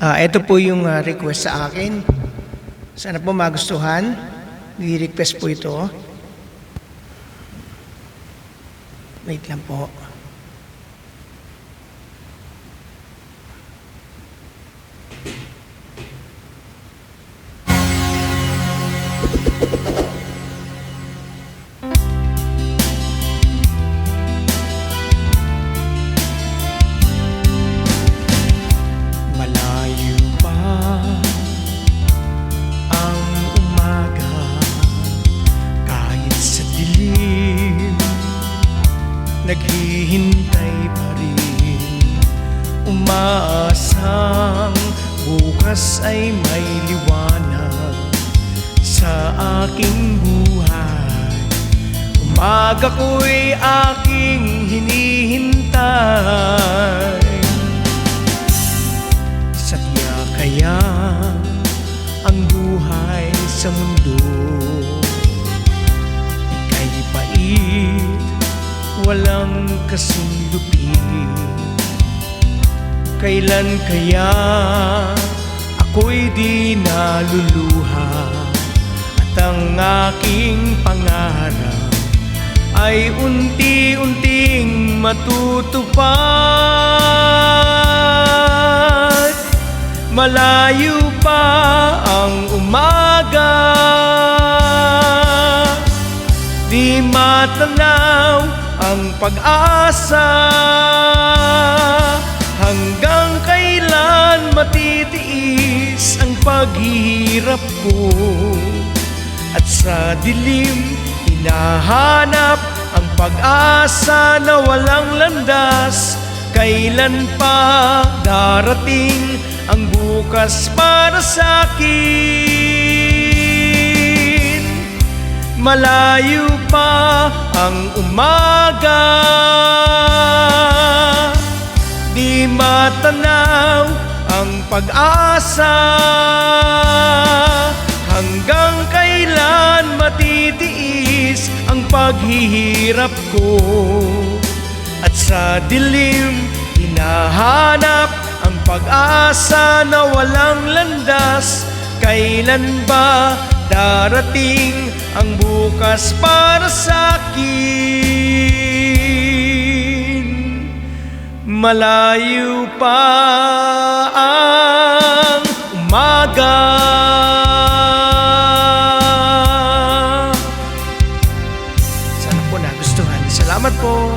Ito po yung request sa akin. Sana po magustuhan. Ni-request po ito. Wait lang po. Malayo pa ang umaga, kahit sa dilim naghihintay pa rin, umaasang bukas ay may liwanag sa aking buhay. Umaga ko'y aking hinihintay. Sadya kaya ang buhay sa mundo ika'y pait, walang kasulupin. Kailan kaya ako'y di naluluha at ang aking pangarap ay unti-unting matutupad. Malayo pa ang umaga, di matanaw ang pag-asa. Hanggang kailan matitiis ang paghihirap ko, at sa dilim hinahanap ang pag-asa na walang landas. Kailan pa darating ang bukas para sa'kin? Malayo pa ang umaga, di matanaw ang pag-asa. Hanggang kailan matitiis ang paghihirap ko, at sa dilim hinahanap ang pag-asa na walang landas. Kailan ba darating ang bukas para sa'kin? Malayo pa ang umaga. Sana po nagustuhan. Salamat po.